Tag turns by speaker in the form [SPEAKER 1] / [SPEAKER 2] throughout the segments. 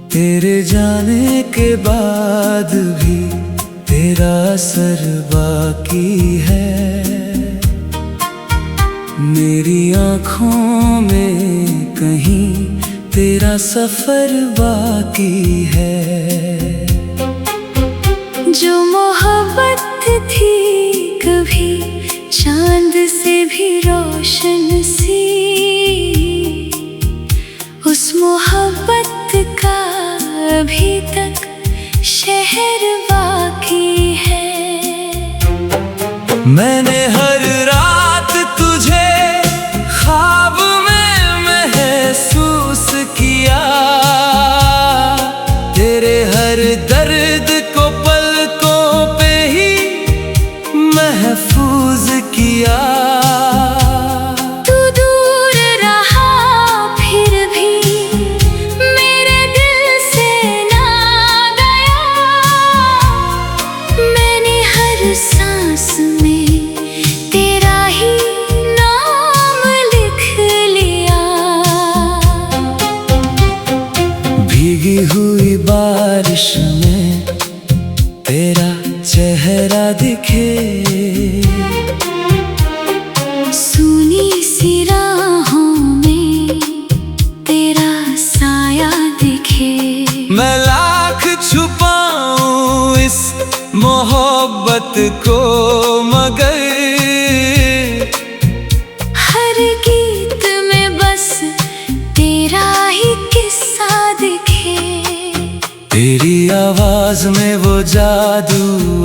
[SPEAKER 1] तेरे जाने के बाद भी तेरा असर बाकी है। मेरी आँखों में कहीं तेरा सफर बाकी है।
[SPEAKER 2] जो मोहब्बत थी कभी चांद से भी रोशन सी, उस मोहब्बत का अभी तक शहर बाकी है।
[SPEAKER 1] मैंने हर रात तुझे ख्वाब में महसूस किया, तेरे हर दर्द को पलकों पे ही महफूज किया।
[SPEAKER 2] सांस में तेरा ही नाम लिख लिया।
[SPEAKER 1] भीगी हुई बारिश में तेरा चेहरा दिखे,
[SPEAKER 2] सूनी सी राहों में तेरा साया दिखे।
[SPEAKER 1] मैं लाख छुपाऊं इस मोहब्बत को मगर
[SPEAKER 2] हर गीत में बस तेरा ही किस्सा दिखे।
[SPEAKER 1] तेरी आवाज में वो जादू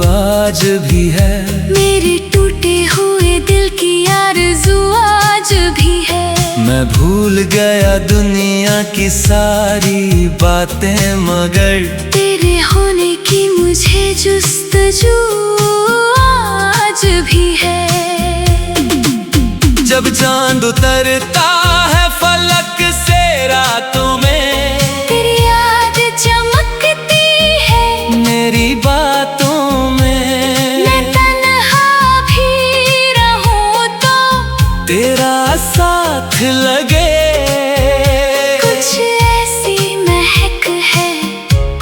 [SPEAKER 1] आज भी है, मेरे
[SPEAKER 2] टूटे हुए दिल की आरज़ू आज भी है।
[SPEAKER 1] मैं भूल गया दुनिया की सारी बातें मगर
[SPEAKER 2] तेरे होने की मुझे जुस्तजू आज भी है।
[SPEAKER 1] जब चांद उतरता है फलक से रातों में,
[SPEAKER 2] तेरी याद चमकती है
[SPEAKER 1] मेरी बातों में।
[SPEAKER 2] मैं तन्हा भी रहूं तो
[SPEAKER 1] तेरा साथ लगे।
[SPEAKER 2] कुछ ऐसी महक है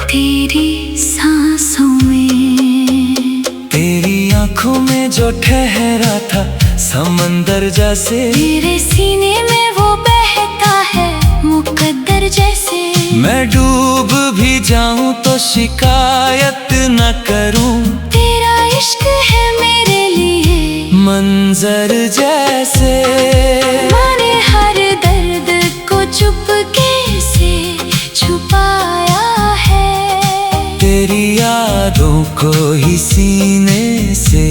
[SPEAKER 2] तेरी सांसों में,
[SPEAKER 1] तेरी आँखों में जो ठहरा था समंदर जैसे,
[SPEAKER 2] मेरे सीने में वो बहता है मुकद्दर जैसे।
[SPEAKER 1] मैं डूब भी जाऊं तो शिकायत न करूं,
[SPEAKER 2] तेरा इश्क है मेरे लिए
[SPEAKER 1] मंजर जैसे।
[SPEAKER 2] मैंने हर दर्द को चुपके से छुपाया है,
[SPEAKER 1] तेरी यादों को ही सीने से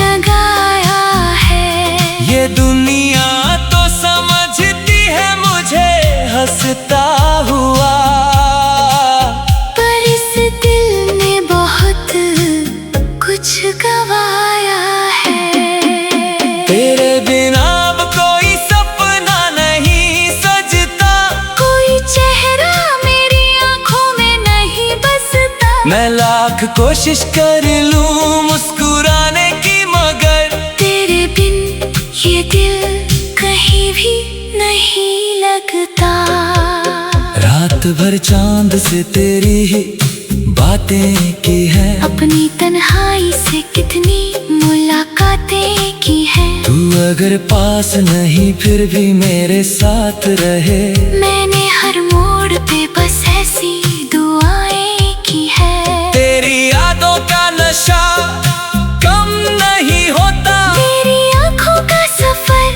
[SPEAKER 2] लगाया है।
[SPEAKER 1] ये दुनिया तो समझती है मुझे हंसता हुआ,
[SPEAKER 2] पर इस दिल ने बहुत कुछ गवाया है।
[SPEAKER 1] तेरे बिना अब कोई सपना नहीं सजता,
[SPEAKER 2] कोई चेहरा मेरी आंखों में नहीं बसता।
[SPEAKER 1] मैं लाख कोशिश कर लूं मुस्कुराने की मगर
[SPEAKER 2] तेरे बिन ये दिल कहीं भी नहीं लगता।
[SPEAKER 1] रात भर चांद से तेरी ही बातें की है,
[SPEAKER 2] अपनी तन्हाई से कितनी मुलाकातें की हैं।
[SPEAKER 1] तू अगर पास नहीं फिर भी मेरे साथ रहे।
[SPEAKER 2] मैंने हर मोड़ पे बस ऐसी दुआएं की है।
[SPEAKER 1] तेरी यादों का नशा कम नहीं होता,
[SPEAKER 2] तेरी आंखों का सफर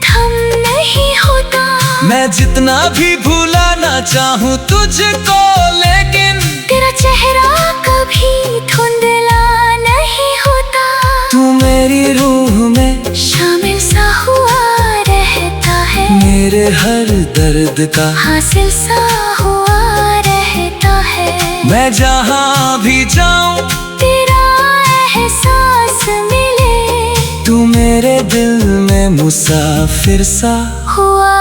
[SPEAKER 2] थम नहीं होता।
[SPEAKER 1] मैं जितना भी भुलाना चाहूँ तुझको लेकिन
[SPEAKER 2] तेरा चेहरा कभी धुंधला नहीं होता।
[SPEAKER 1] तू मेरी रूह में
[SPEAKER 2] शामिल सा हुआ रहता है,
[SPEAKER 1] मेरे हर दर्द का
[SPEAKER 2] हासिल सा हुआ रहता है।
[SPEAKER 1] मैं जहाँ भी जाऊँ
[SPEAKER 2] तेरा एहसास मिले,
[SPEAKER 1] तू मेरे दिल में मुसाफिर सा
[SPEAKER 2] हुआ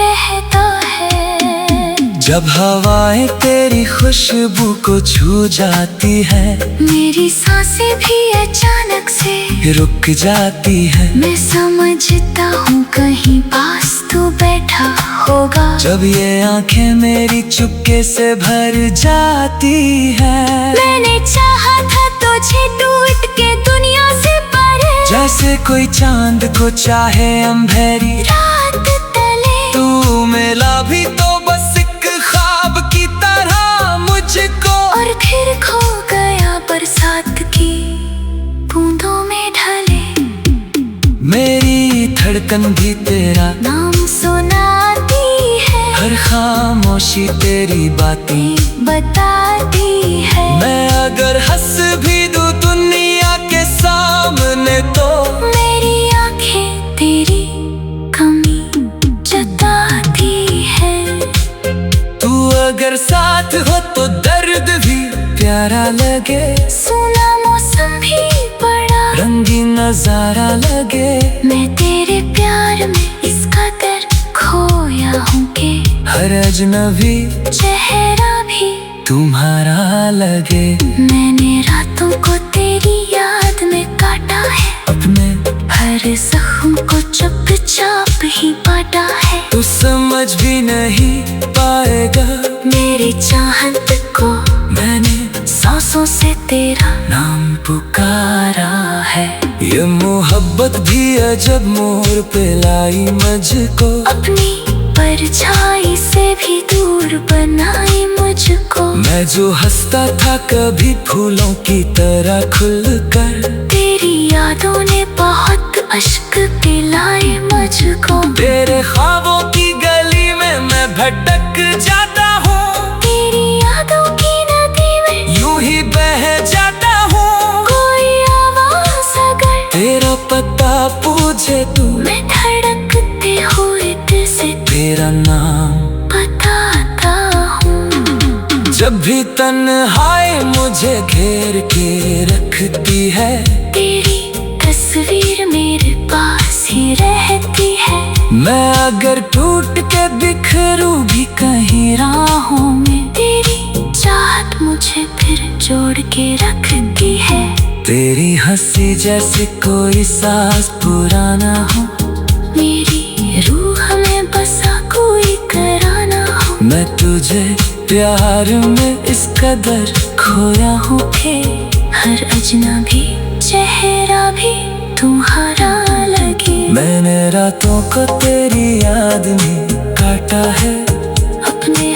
[SPEAKER 2] रहता है।
[SPEAKER 1] जब हवाएं तेरी खुशबू को छू जाती है,
[SPEAKER 2] मेरी सांसें भी अचानक से
[SPEAKER 1] रुक जाती है।
[SPEAKER 2] मैं समझता हूँ कहीं पास तू बैठा होगा।
[SPEAKER 1] जब ये आंखें मेरी चुपके से भर जाती है,
[SPEAKER 2] मैंने चाहा था तुझे टूट के दुनिया से परे,
[SPEAKER 1] जैसे कोई चांद को चाहे अंधेरी
[SPEAKER 2] रात तले।
[SPEAKER 1] तू मिला भी तो बस एक ख्वाब की तरह मुझको,
[SPEAKER 2] और फिर खो गया बरसात की बूंदों में ढले।
[SPEAKER 1] मेरी धड़कन भी तेरा
[SPEAKER 2] नाम सुनाती है,
[SPEAKER 1] हर खामोशी तेरी बातें
[SPEAKER 2] बताती है।
[SPEAKER 1] मैं अगर हंस भी दूं दुनिया के सामने तो
[SPEAKER 2] मेरी आंखें तेरी कमी जताती है।
[SPEAKER 1] तू अगर साथ हो तो दर्द भी प्यारा लगे,
[SPEAKER 2] सुना मौसम भी बड़ा
[SPEAKER 1] रंगीन नजारा लगे।
[SPEAKER 2] मैं तेरे प्यार में इस कदर खोया हूँ कि
[SPEAKER 1] हर अजनबी
[SPEAKER 2] चेहरा भी
[SPEAKER 1] तुम्हारा लगे।
[SPEAKER 2] मैंने रातों को तेरी याद में काटा है,
[SPEAKER 1] अपने
[SPEAKER 2] हर जख्म को चुपचाप ही बांटा है।
[SPEAKER 1] तू समझ भी नहीं पाएगा
[SPEAKER 2] मेरी चाहत को
[SPEAKER 1] मैंने
[SPEAKER 2] सांसों से तेरा
[SPEAKER 1] नाम पुकारा है। ये मोहब्बत भी अजब मोड़ पे लाई मुझको,
[SPEAKER 2] अपनी परछाई से भी दूर बनाई मुझको।
[SPEAKER 1] मैं जो हंसता था कभी फूलों की तरह खुलकर,
[SPEAKER 2] तेरी यादों ने बहुत अश्क पिलाए मुझको।
[SPEAKER 1] तेरे ख्वाबों की गली में मैं भटक जाता हूँ,
[SPEAKER 2] तेरी यादों की नदी में
[SPEAKER 1] यूं ही बह जाता हूँ।
[SPEAKER 2] कोई आवाज अगर
[SPEAKER 1] तेरा पता पूछे तू,
[SPEAKER 2] मैं धड़कते हुए दिल से
[SPEAKER 1] तेरा नाम
[SPEAKER 2] बताता हूँ।
[SPEAKER 1] जब भी तन्हाई मुझे घेर के रखती है,
[SPEAKER 2] तेरी तस्वीर मेरे पास ही रहती है।
[SPEAKER 1] मैं अगर टूट के बिखरूं भी कहीं राहों में,
[SPEAKER 2] तेरी चाहत मुझे फिर जोड़ के रखती है।
[SPEAKER 1] तेरी हंसी जैसे कोई सांस पुराना हो,
[SPEAKER 2] मेरी रूह में बसा कोई कराना हो।
[SPEAKER 1] मैं तुझे प्यार में इस कदर खोया हूँ कि
[SPEAKER 2] हर अजनबी चेहरा भी तुम्हारा लगे।
[SPEAKER 1] मैंने रातों को तेरी याद में काटा है,
[SPEAKER 2] अपने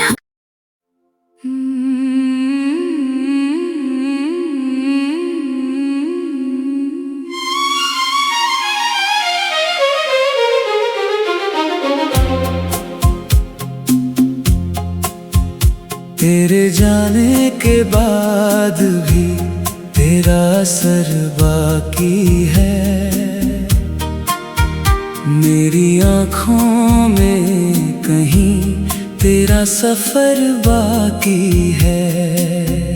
[SPEAKER 1] तेरे जाने के बाद भी तेरा असर बाकी है। मेरी आँखों में कहीं तेरा सफर बाकी है।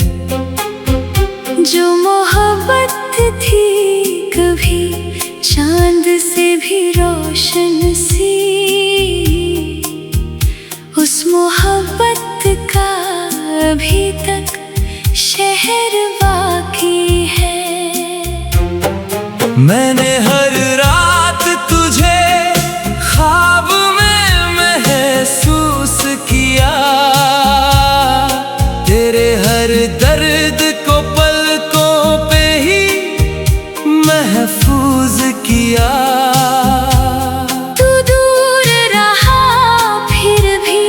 [SPEAKER 2] जो मोहब्बत थी कभी चांद से भी रोशन सी, उस मोहब्बत का अभी तक शहर बाकी है।
[SPEAKER 1] मैंने हर रात तुझे ख्वाब में महसूस किया, तेरे हर दर्द को पलकों पे ही महफूज किया।
[SPEAKER 2] तू दूर रहा फिर भी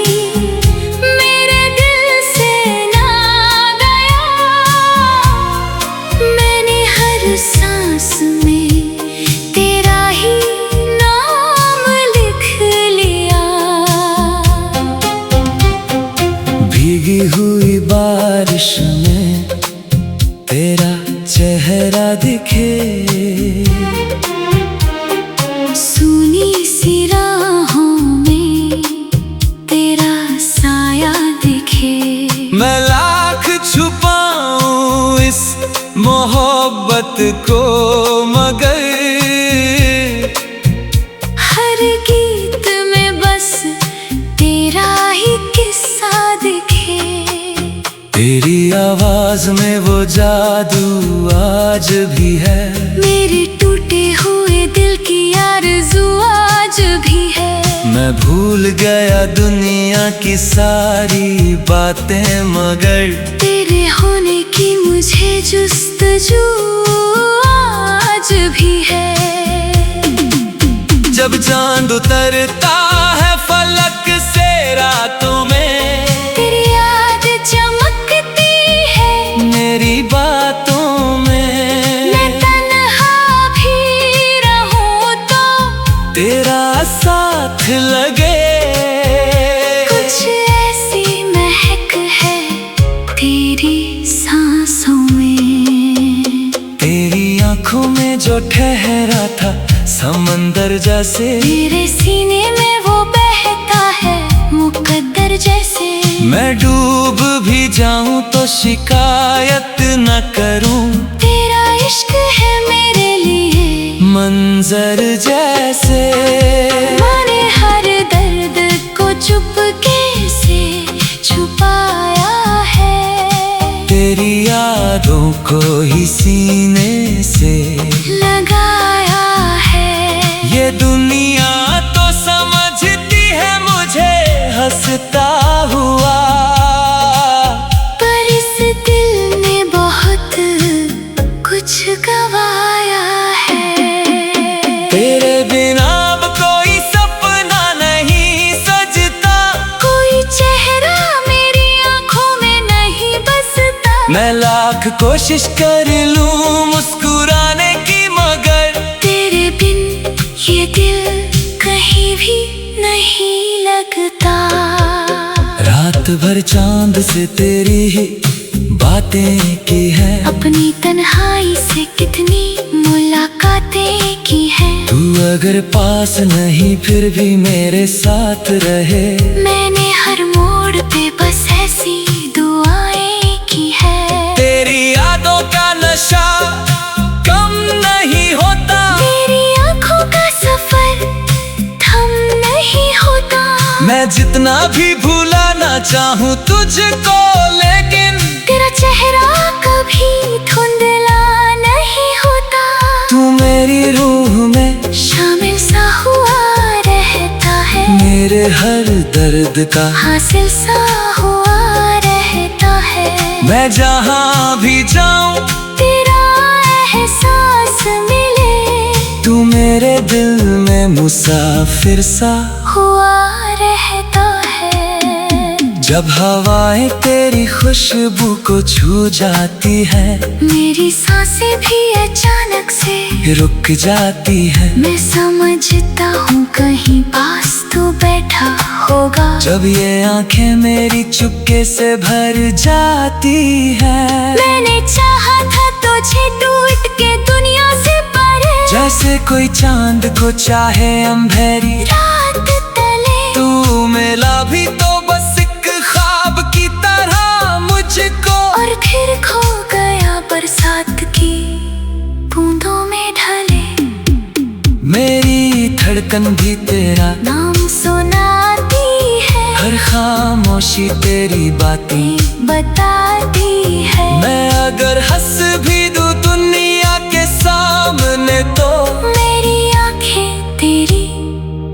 [SPEAKER 2] मेरे दिल से ना गया। मैंने हर सांस में तेरा ही नाम लिख लिया।
[SPEAKER 1] भीगी हुई बारिश में तेरा चेहरा दिखे,
[SPEAKER 2] सूनी सी राहों में तेरा साया दिखे।
[SPEAKER 1] मैं लाख छुपाऊं इस मोहब्बत को मगर
[SPEAKER 2] हर गीत में बस तेरा ही किस्सा
[SPEAKER 1] आवाज में वो जादू आज भी है।
[SPEAKER 2] मेरे टूटे हुए दिल की आरज़ू आज भी है।
[SPEAKER 1] मैं भूल गया दुनिया की सारी बातें, मगर
[SPEAKER 2] तेरे होने की मुझे जुस्तजू आज भी है।
[SPEAKER 1] जब चांद उतरता है फलक से रातों में,
[SPEAKER 2] तेरी याद चमकती है
[SPEAKER 1] मेरी बातों में।
[SPEAKER 2] मैं तन्हा भी रहूं तो
[SPEAKER 1] तेरा साथ लगे।
[SPEAKER 2] कुछ ऐसी महक है तेरी सांसों में।
[SPEAKER 1] तेरी आंखों में जो ठहरा था समंदर जैसे,
[SPEAKER 2] मेरे सीने में वो बहता है मुकद्दर जैसे।
[SPEAKER 1] मैं डूब भी जाऊं तो शिकायत न करूं।
[SPEAKER 2] तेरा इश्क है मेरे लिए
[SPEAKER 1] मंजर जैसे।
[SPEAKER 2] मैंने हर दर्द को चुपके से छुपाया है।
[SPEAKER 1] तेरी यादों को ही सीने से
[SPEAKER 2] लगाया है।
[SPEAKER 1] ये दुनिया तो समझती है मुझे हंसता हुआ,
[SPEAKER 2] पर इस दिल ने बहुत कुछ गवाया है।
[SPEAKER 1] तेरे बिना अब कोई सपना नहीं सजता,
[SPEAKER 2] कोई चेहरा मेरी आंखों में नहीं बसता।
[SPEAKER 1] मैं लाख कोशिश कर लूं मुस्कुराने की, मगर
[SPEAKER 2] तेरे बिन ये दिल कहीं भी नहीं लगता।
[SPEAKER 1] रात भर चांद से तेरी ही बातें की है।
[SPEAKER 2] अपनी तन्हाई से कितनी मुलाकातें की हैं।
[SPEAKER 1] तू अगर पास नहीं फिर भी मेरे साथ रहे।
[SPEAKER 2] मैंने हर मोड़ पे बस ऐसी दुआएं की है।
[SPEAKER 1] तेरी यादों का नशा कम नहीं होता,
[SPEAKER 2] तेरी आंखों का सफर थम नहीं होता।
[SPEAKER 1] मैं जितना भी भुलाना चाहूँ तुझको, लेकिन
[SPEAKER 2] तेरा चेहरा कभी धुंधला नहीं होता।
[SPEAKER 1] तू मेरी रूह में
[SPEAKER 2] शामिल सा हुआ रहता है।
[SPEAKER 1] मेरे हर दर्द का
[SPEAKER 2] हासिल सा हुआ रहता है।
[SPEAKER 1] मैं जहाँ भी जाऊँ
[SPEAKER 2] तेरा एहसास मिले।
[SPEAKER 1] तू मेरे दिल में मुसाफिर सा
[SPEAKER 2] हुआ रहता है।
[SPEAKER 1] जब हवाएं तेरी खुशबू को छू जाती है,
[SPEAKER 2] मेरी सांसें भी अचानक से
[SPEAKER 1] रुक जाती है।
[SPEAKER 2] मैं समझता हूँ कहीं पास तू बैठा होगा।
[SPEAKER 1] जब ये आंखें मेरी चुपके से भर जाती है,
[SPEAKER 2] मैंने चाहा था तुझे टूट के दुनिया से परे।
[SPEAKER 1] जैसे कोई चांद को चाहे अंधेरी
[SPEAKER 2] रात तले
[SPEAKER 1] तू मिला भी तो बस एक ख्वाब की तरह मुझको।
[SPEAKER 2] और फिर खो गया बरसात की बूंदों में ढले।
[SPEAKER 1] मेरी धड़कन भी तेरा
[SPEAKER 2] नाम सुनाती है।
[SPEAKER 1] हर खामोशी तेरी बातें
[SPEAKER 2] बताती है।
[SPEAKER 1] मैं अगर हंस भी दूं दुनिया के सामने, तो
[SPEAKER 2] मेरी आंखें तेरी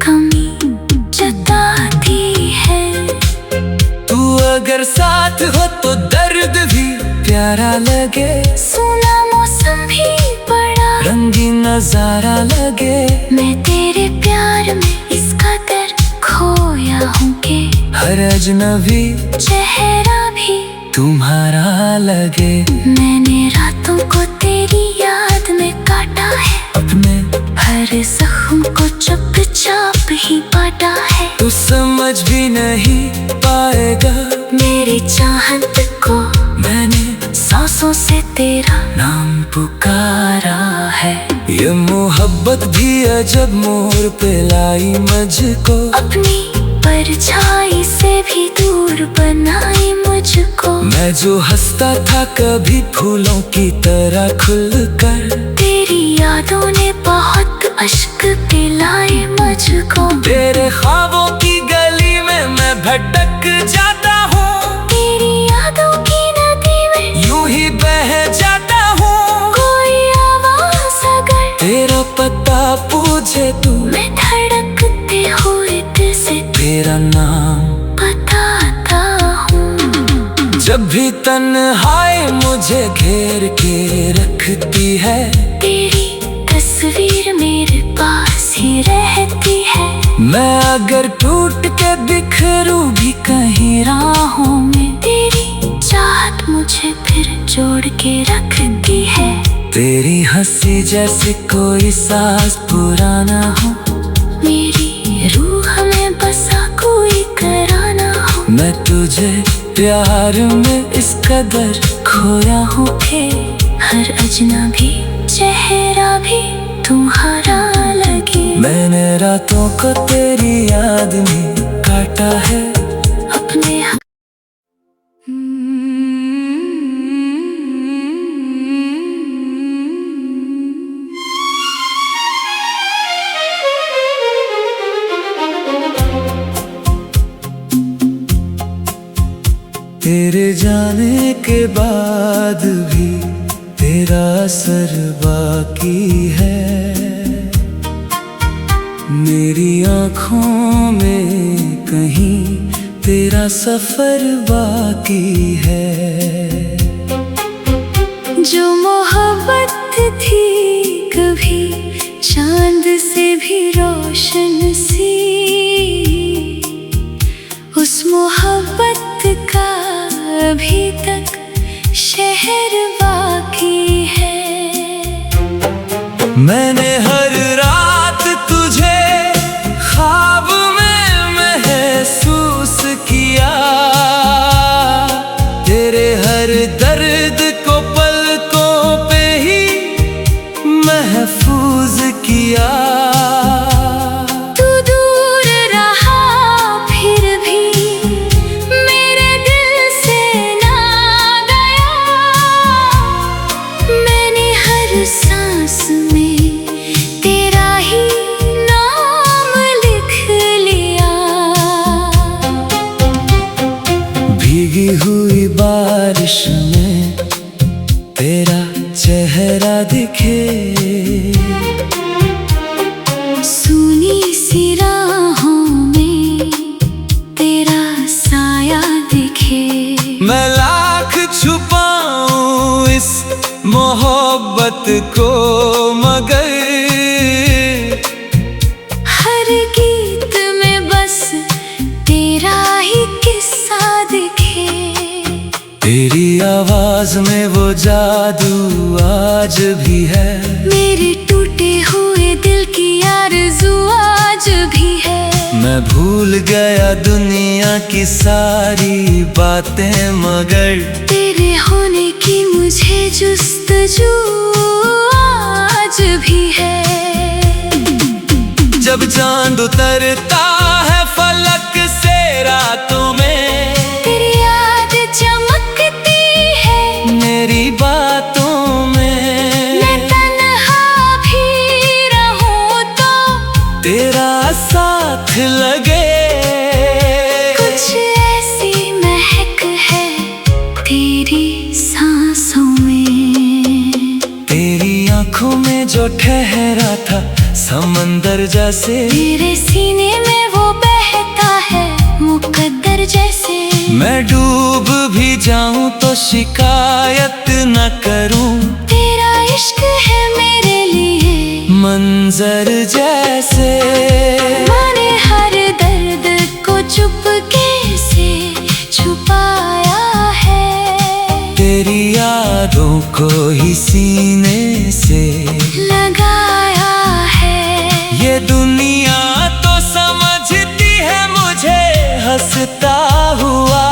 [SPEAKER 2] कमी जताती है।
[SPEAKER 1] तू अगर साथ हो तो दर्द भी प्यारा लगे।
[SPEAKER 2] सुना मौसम भी बड़ा
[SPEAKER 1] रंगीन नजारा लगे।
[SPEAKER 2] मैं तेरे प्यार में इस कदर खोया हूँ कि
[SPEAKER 1] हर अजनबी
[SPEAKER 2] चेहरा भी
[SPEAKER 1] तुम्हारा लगे।
[SPEAKER 2] मैंने रातों को तेरी याद में काटा है।
[SPEAKER 1] अपने
[SPEAKER 2] हर जख्म को चुपचाप ही बांटा है।
[SPEAKER 1] तू समझ भी नहीं पाएगा
[SPEAKER 2] मेरी चाहत को
[SPEAKER 1] मैंने
[SPEAKER 2] सांसों से तेरा
[SPEAKER 1] नाम पुकारा है। ये मोहब्बत भी अजब मोड़ पे लाई मुझको।
[SPEAKER 2] अपनी परछाई से भी दूर बनाई मुझको।
[SPEAKER 1] मैं जो हंसता था कभी फूलों की तरह खुलकर,
[SPEAKER 2] तेरी यादों ने बहुत अश्क पिलाए मुझको।
[SPEAKER 1] तेरे ख्वाबों की गली में मैं भटक जाता हूँ।
[SPEAKER 2] तेरी यादों की नदी में
[SPEAKER 1] जब भी तन्हाई मुझे घेर के रखती है,
[SPEAKER 2] तेरी तस्वीर मेरे पास ही रहती है।
[SPEAKER 1] मैं अगर टूट के बिखरूं भी कहीं राहों में,
[SPEAKER 2] तेरी चाहत मुझे फिर जोड़ के रखती है।
[SPEAKER 1] तेरी हंसी जैसे कोई साज पुराना हो,
[SPEAKER 2] मेरी रूह में बसा कोई कराना हो।
[SPEAKER 1] मैं तुझे प्यार में इस कदर खोया हूँ के
[SPEAKER 2] हर अजनबी चेहरा भी तुम्हारा लगे।
[SPEAKER 1] मैंने रातों को तेरी याद में काटा है
[SPEAKER 2] अपने
[SPEAKER 1] तेरे जाने के बाद भी तेरा असर बाकी है। मेरी आँखों में कहीं तेरा सफर बाकी है।
[SPEAKER 2] जो मोहब्बत थी कभी चांद से भी रोशन सी, उस मोहब्बत का अभी तक शहर बाकी है।
[SPEAKER 1] मैंने हर रात तुझे ख्वाब में महसूस किया, तेरे हर दर्द को पलकों पे ही महफूज किया।
[SPEAKER 2] सांस में तेरा ही नाम लिख लिया।
[SPEAKER 1] भीगी हुई बारिश में तेरा चेहरा दिखे,
[SPEAKER 2] सूनी सी राहों में तेरा साया दिखे।
[SPEAKER 1] मैं लाख छुपाऊं इस मोहब्बत को मगर
[SPEAKER 2] हर गीत में बस तेरा ही किस्सा दिखे।
[SPEAKER 1] तेरी आवाज में वो जादू आज भी है,
[SPEAKER 2] मेरे टूटे हुए दिल की आरज़ू आज भी है।
[SPEAKER 1] मैं भूल गया दुनिया की सारी बातें मगर
[SPEAKER 2] तेरे होने की मुझे जुस्तजू आज भी है।
[SPEAKER 1] जब चांद उतरता है फलक से रातों में,
[SPEAKER 2] तेरी याद चमकती है
[SPEAKER 1] मेरी बातों में।
[SPEAKER 2] मैं तन्हा भी रहूं तो
[SPEAKER 1] तेरा साथ लगे।
[SPEAKER 2] कुछ ऐसी महक है तेरी सांसों में,
[SPEAKER 1] तेरी आँखों में जो ठहरा था समंदर जैसे,
[SPEAKER 2] तेरे सीने में वो बहता है मुकद्दर जैसे।
[SPEAKER 1] मैं डूब भी जाऊं तो शिकायत न करूं,
[SPEAKER 2] तेरा इश्क है मेरे लिए
[SPEAKER 1] मंजर जैसे।
[SPEAKER 2] मैंने हर दर्द को चुपके से छुपाया है,
[SPEAKER 1] तेरी यादों को ही सीने से
[SPEAKER 2] लगाया है।
[SPEAKER 1] ये दुनिया तो समझती है मुझे हंसता हुआ,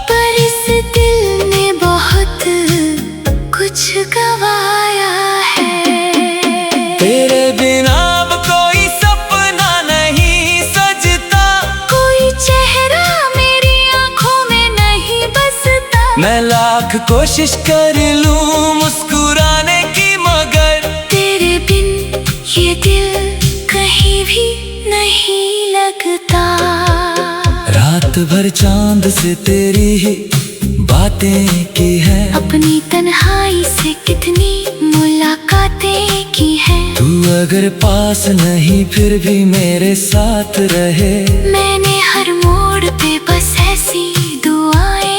[SPEAKER 2] पर इस दिल ने बहुत कुछ गवाया है।
[SPEAKER 1] तेरे बिना अब कोई सपना नहीं सजता,
[SPEAKER 2] कोई चेहरा मेरी आंखों में नहीं बसता।
[SPEAKER 1] मैं लाख कोशिश कर लूं मुस्कुराने की मगर
[SPEAKER 2] तेरे बिन ये दिल कहीं भी नहीं लगता।
[SPEAKER 1] रात भर चांद से तेरी ही बातें की है,
[SPEAKER 2] अपनी तन्हाई से कितनी मुलाकातें की हैं।
[SPEAKER 1] तू अगर पास नहीं फिर भी मेरे साथ रहे।
[SPEAKER 2] मैंने हर मोड़ पे बस ऐसी दुआएं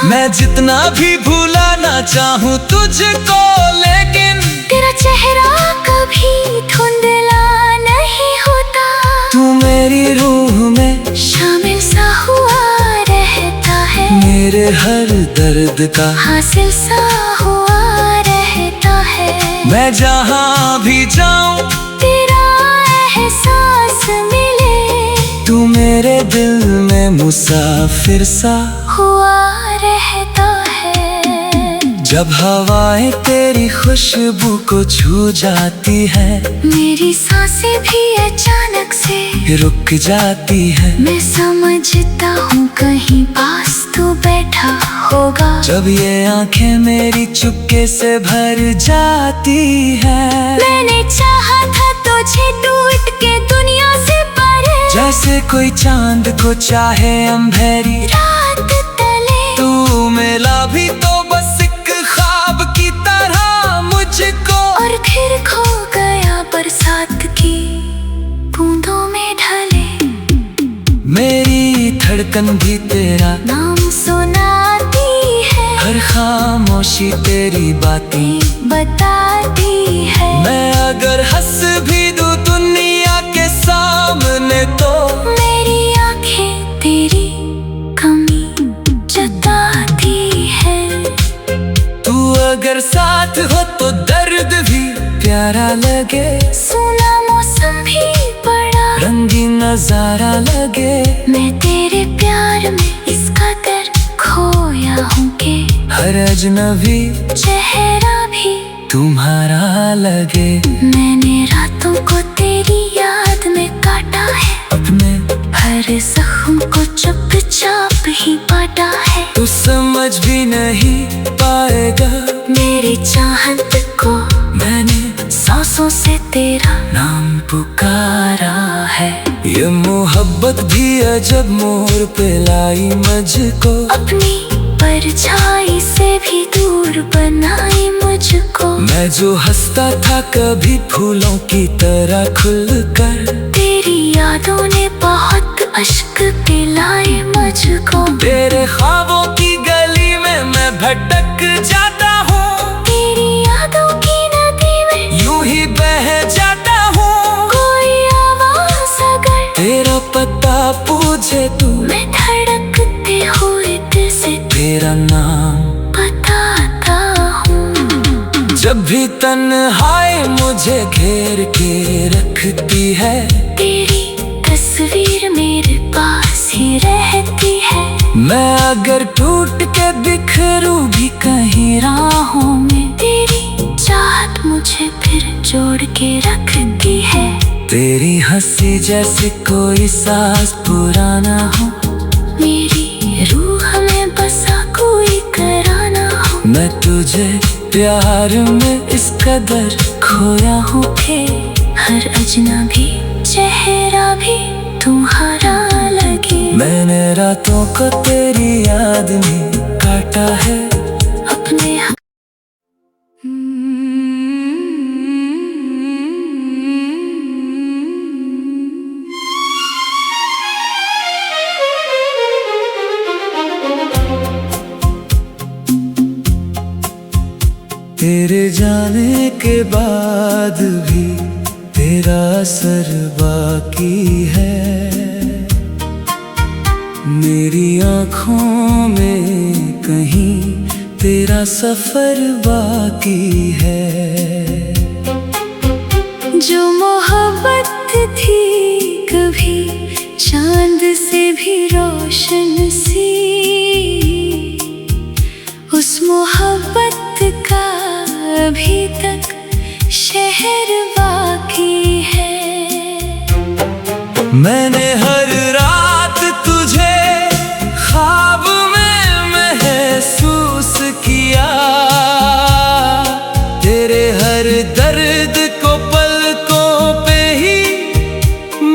[SPEAKER 1] मैं जितना भी भुलाना चाहूँ तुझको, लेकिन
[SPEAKER 2] तेरा चेहरा कभी धुंधला नहीं होता।
[SPEAKER 1] तू मेरी रूह में
[SPEAKER 2] शामिल सा हुआ रहता है,
[SPEAKER 1] मेरे हर दर्द का
[SPEAKER 2] हासिल सा हुआ रहता है।
[SPEAKER 1] मैं जहाँ भी जाऊँ
[SPEAKER 2] तेरा एहसास मिले,
[SPEAKER 1] तू मेरे दिल में मुसाफिर सा
[SPEAKER 2] हुआ रहता है।
[SPEAKER 1] जब हवाएं तेरी खुशबू को छू जाती है,
[SPEAKER 2] मेरी सांसें भी अचानक से
[SPEAKER 1] रुक जाती है।
[SPEAKER 2] मैं समझता हूँ कहीं पास तू बैठा होगा।
[SPEAKER 1] जब ये आंखें मेरी चुपके से भर जाती है,
[SPEAKER 2] मैंने चाहा था तुझे टूट के दुनिया से परे,
[SPEAKER 1] जैसे कोई चांद को चाहे अंधेरी
[SPEAKER 2] रात तले।
[SPEAKER 1] तू मिला भी तो बस एक ख्वाब की तरह मुझको,
[SPEAKER 2] और फिर खो गया बरसात की बूंदों में ढले।
[SPEAKER 1] मेरी धड़कन भी तेरा
[SPEAKER 2] नाम सुनाती है,
[SPEAKER 1] हर खामोशी तेरी बातें
[SPEAKER 2] बताती है।
[SPEAKER 1] मैं अगर हंस भी दूं दुनिया के सामने, तो
[SPEAKER 2] मेरी आंखें तेरी कमी जताती है।
[SPEAKER 1] तू अगर साथ हो तो दर्द भी प्यारा लगे,
[SPEAKER 2] सुना मौसम भी बड़ा
[SPEAKER 1] रंगीन नजारा लगे।
[SPEAKER 2] मैं तेरे प्यार में इस कदर खोया हूँ कि
[SPEAKER 1] हर अजनबी
[SPEAKER 2] चेहरा भी
[SPEAKER 1] तुम्हारा लगे।
[SPEAKER 2] मैंने रातों को तेरी याद में काटा है,
[SPEAKER 1] अपने
[SPEAKER 2] हर जख्म को चुपचाप ही बांटा है।
[SPEAKER 1] तू समझ भी नहीं पाएगा
[SPEAKER 2] मेरी चाहत को
[SPEAKER 1] मैंने
[SPEAKER 2] सांसों से तेरा
[SPEAKER 1] नाम पुकारा है। ये मोहब्बत भी अजब मोड़ पे लाई मुझको,
[SPEAKER 2] अपनी परछाई से भी दूर बनाई मुझको।
[SPEAKER 1] मैं जो हंसता था कभी फूलों की तरह खुलकर,
[SPEAKER 2] तेरी यादों ने बहुत अश्क पिलाए मुझको।
[SPEAKER 1] तेरे ख्वाबों की गली में मैं भटक जाता हूँ,
[SPEAKER 2] तेरी यादों की नदी में
[SPEAKER 1] यूं ही बह जाता हूँ।
[SPEAKER 2] कोई आवाज अगर
[SPEAKER 1] तेरा पता पूछे तू,
[SPEAKER 2] मैं धड़कते हुए दिल से
[SPEAKER 1] तेरा नाम
[SPEAKER 2] बताता हूँ।
[SPEAKER 1] जब भी तन्हाई मुझे घेर के रखती है,
[SPEAKER 2] तेरी तस्वीर मेरे पास ही रहती है।
[SPEAKER 1] मैं अगर टूट के बिखरूं भी कहीं राहों में,
[SPEAKER 2] तेरी चाहत मुझे फिर जोड़ के रखती है।
[SPEAKER 1] तेरी हंसी जैसे कोई सांस पुराना हो,
[SPEAKER 2] मेरी रूह में बसा कोई कराना हो।
[SPEAKER 1] मैं तुझे प्यार में इस कदर खोया हूँ कि
[SPEAKER 2] हर अजनबी चेहरा भी तुम्हारा लगे।
[SPEAKER 1] मैंने रातों को तेरी याद में काटा है,
[SPEAKER 2] अपने
[SPEAKER 1] तेरे जाने के बाद भी तेरा असर बाकी है। मेरी आँखों में कहीं तेरा सफर बाकी है।
[SPEAKER 2] जो मोहब्बत थी कभी चांद से भी रोशन सी, उस मोहब्बत का अभी तक शहर बाकी है।
[SPEAKER 1] मैंने हर रात तुझे ख्वाब में महसूस किया, तेरे हर दर्द को पलकों पे ही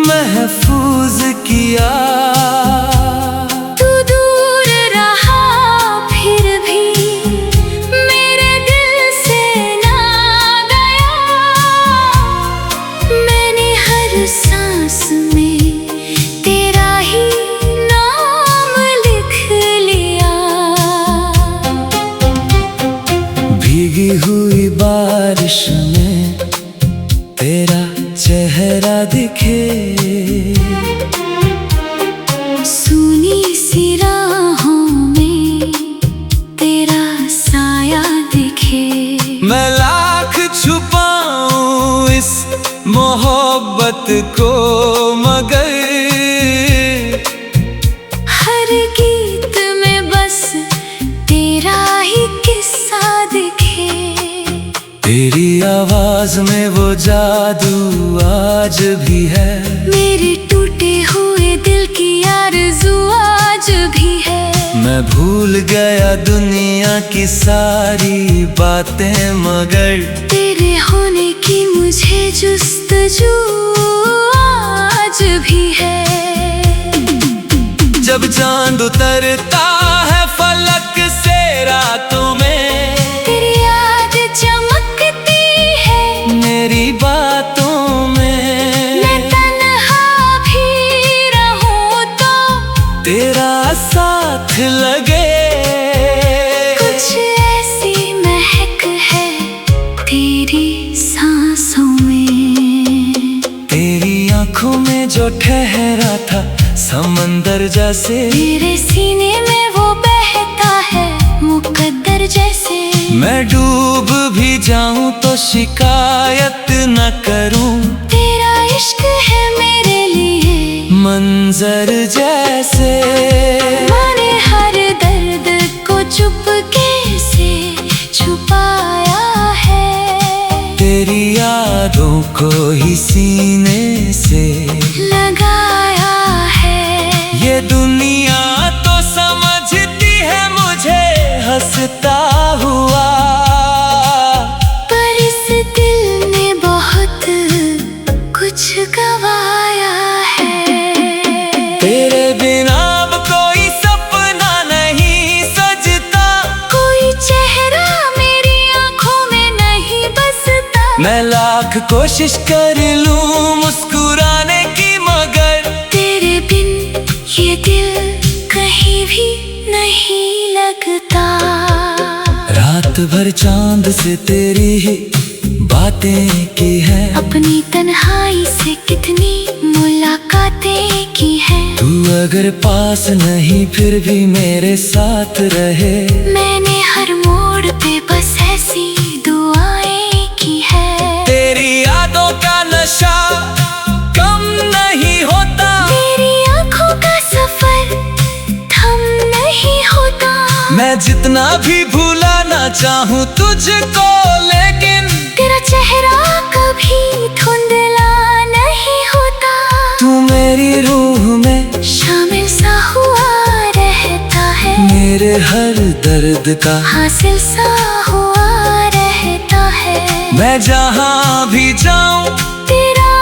[SPEAKER 1] महफूज किया।
[SPEAKER 2] तू दूर रहा फिर भी मेरे दिल से ना गया। मैंने हर सांस में तेरा ही नाम लिख लिया।
[SPEAKER 1] हुई बारिश में तेरा चेहरा दिखे,
[SPEAKER 2] सूनी सी राहों में तेरा साया दिखे।
[SPEAKER 1] मैं लाख छुपाऊं इस मोहब्बत को मगर
[SPEAKER 2] हर गीत में बस तेरा ही किस्सा दिखे।
[SPEAKER 1] तेरी आवाज में वो जादू आज भी है,
[SPEAKER 2] मेरे टूटे हुए दिल की आरज़ू आज भी है।
[SPEAKER 1] मैं भूल गया दुनिया की सारी बातें मगर
[SPEAKER 2] तेरे होने की मुझे जुस्तजू आज भी है।
[SPEAKER 1] जब चांद उतरता है फलक से रातों में,
[SPEAKER 2] तेरी याद चमकती है
[SPEAKER 1] मेरी बातों में।
[SPEAKER 2] मैं तन्हा भी रहूं तो
[SPEAKER 1] तेरा साथ लगे,
[SPEAKER 2] कुछ ऐसी महक है तेरी सांसों में।
[SPEAKER 1] तेरी आंखों में जो ठहरा था समंदर जैसे,
[SPEAKER 2] मेरे सीने में वो बहता है मुकद्दर जैसे।
[SPEAKER 1] मैं डूब भी जाऊं तो शिकायत न करूं,
[SPEAKER 2] तेरा इश्क है मेरे लिए
[SPEAKER 1] मंजर जैसे।
[SPEAKER 2] मैंने हर दर्द को चुपके से छुपाया है,
[SPEAKER 1] तेरी यादों को ही सीने से
[SPEAKER 2] लगाया है।
[SPEAKER 1] ये दुनिया तो समझती है मुझे हंसता हुआ,
[SPEAKER 2] पर इस दिल ने बहुत कुछ गवाया है।
[SPEAKER 1] तेरे बिना अब कोई सपना नहीं सजता,
[SPEAKER 2] कोई चेहरा मेरी आंखों में नहीं बसता।
[SPEAKER 1] मैं लाख कोशिश कर लूं मुस्कुराने की मगर
[SPEAKER 2] तेरे बिन ये दिल कहीं भी नहीं लगता।
[SPEAKER 1] रात भर चांद से तेरी ही बातें की है,
[SPEAKER 2] अपनी तन्हाई से कितनी मुलाकातें की हैं।
[SPEAKER 1] तू अगर पास नहीं फिर भी मेरे साथ रहे।
[SPEAKER 2] मैंने हर मोड़ पे बस ऐसी दुआएं की है।
[SPEAKER 1] तेरी यादों का नशा कम नहीं होता,
[SPEAKER 2] तेरी आंखों का सफर थम नहीं होता।
[SPEAKER 1] मैं जितना भी भुलाना चाहूँ तुझको लेकिन
[SPEAKER 2] तेरा चेहरा कभी धुंधला नहीं होता।
[SPEAKER 1] तू मेरी रूह में
[SPEAKER 2] शामिल सा हुआ रहता है,
[SPEAKER 1] मेरे हर दर्द का
[SPEAKER 2] हासिल सा हुआ रहता है।
[SPEAKER 1] मैं जहाँ भी जाऊँ
[SPEAKER 2] तेरा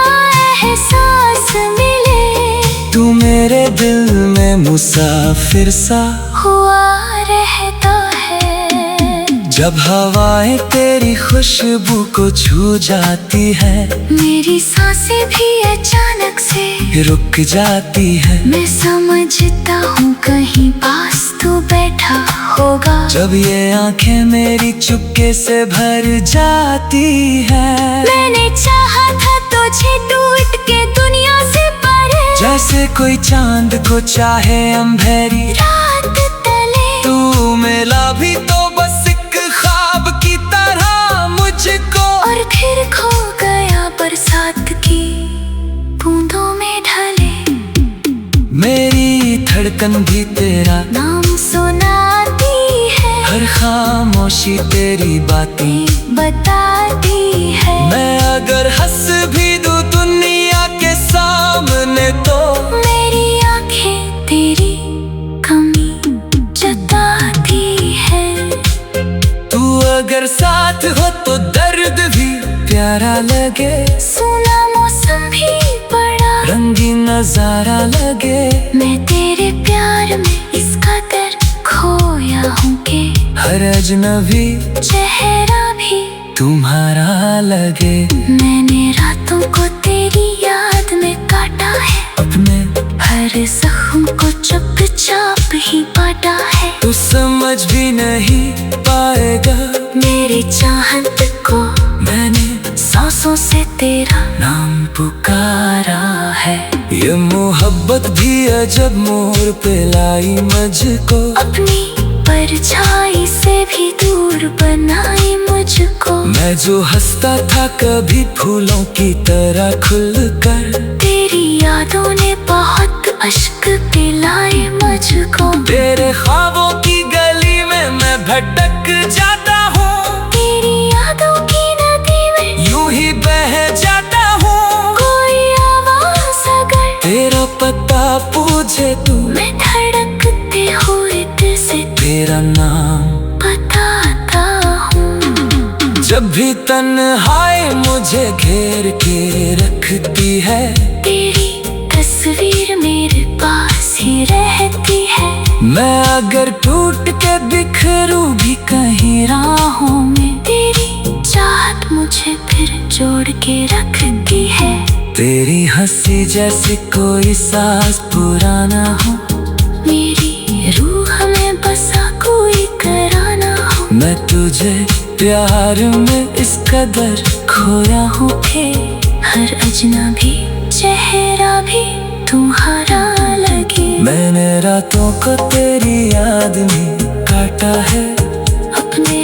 [SPEAKER 2] एहसास मिले,
[SPEAKER 1] तू मेरे दिल में मुसाफिर सा
[SPEAKER 2] हुआ रहता है।
[SPEAKER 1] जब हवाएं तेरी खुशबू को छू जाती है,
[SPEAKER 2] मेरी सांसें भी अचानक से
[SPEAKER 1] रुक जाती है।
[SPEAKER 2] मैं समझता हूँ कहीं पास तू बैठा होगा।
[SPEAKER 1] जब ये आंखें मेरी चुपके से भर जाती है,
[SPEAKER 2] मैंने चाहा था तुझे टूट के दुनिया से परे,
[SPEAKER 1] जैसे कोई चांद को चाहे अंधेरी
[SPEAKER 2] रात तले।
[SPEAKER 1] तू मिला भी तो बस एक ख्वाब की तरह मुझको,
[SPEAKER 2] और फिर खो गया बरसात की बूंदों में ढले।
[SPEAKER 1] मेरी धड़कन भी तेरा
[SPEAKER 2] नाम सुनाती है,
[SPEAKER 1] हर खामोशी तेरी बातें
[SPEAKER 2] बताती है।
[SPEAKER 1] मैं अगर हंस भी दूं दुनिया के सामने तो
[SPEAKER 2] मेरी आंखें तेरी कमी जताती है।
[SPEAKER 1] तू अगर साथ हो तो दर्द भी प्यारा लगे,
[SPEAKER 2] सुना मौसम भी बड़ा
[SPEAKER 1] रंगीन नजारा लगे।
[SPEAKER 2] मैं तेरे प्यार में इस कदर खोया हूँ कि
[SPEAKER 1] हर अजनबी
[SPEAKER 2] चेहरा भी
[SPEAKER 1] तुम्हारा लगे।
[SPEAKER 2] मैंने रातों को तेरी याद में काटा है,
[SPEAKER 1] अपने
[SPEAKER 2] हर जख्म को चुपचाप ही बांटा है।
[SPEAKER 1] तू समझ समझ भी नहीं पाएगा।
[SPEAKER 2] मेरी चाहत को
[SPEAKER 1] मैंने
[SPEAKER 2] सांसों से तेरा
[SPEAKER 1] नाम पुकारा है। ये मोहब्बत भी अजब मोड़ पे लाई मुझको।
[SPEAKER 2] अपनी परछाई से भी दूर बनाई मुझको।
[SPEAKER 1] मैं जो हंसता था कभी फूलों की तरह खुलकर,
[SPEAKER 2] तेरी यादों ने बहुत अश्क पिलाए मुझको।
[SPEAKER 1] तेरे ख्वाबों की गली में मैं भटक जाता हूँ।
[SPEAKER 2] तेरी यादों की नदी में
[SPEAKER 1] यूं ही बह जाता हूँ।
[SPEAKER 2] कोई आवाज अगर
[SPEAKER 1] तेरा पता पूछे तू,
[SPEAKER 2] मैं धड़कते हुए दिल से
[SPEAKER 1] तेरा नाम
[SPEAKER 2] बताता हूँ।
[SPEAKER 1] जब भी तन्हाई मुझे घेर के रखती है,
[SPEAKER 2] तेरी तस्वीर मेरे पास ही रहती है।
[SPEAKER 1] मैं अगर टूट के बिखरूं भी कहीं
[SPEAKER 2] राहों में तेरी चाहत मुझे फिर जोड़ के रखती है।
[SPEAKER 1] तेरी हंसी जैसी कोई सांस पुराना हो।
[SPEAKER 2] मेरी रूह में बसा कोई कराना हो।
[SPEAKER 1] मैं तुझे प्यार में इस कदर खोया हूँ कि
[SPEAKER 2] हर अजनबी चेहरा भी तुम्हारा लगे।
[SPEAKER 1] मैंने रातों को तेरी याद में काटा है।
[SPEAKER 2] अपने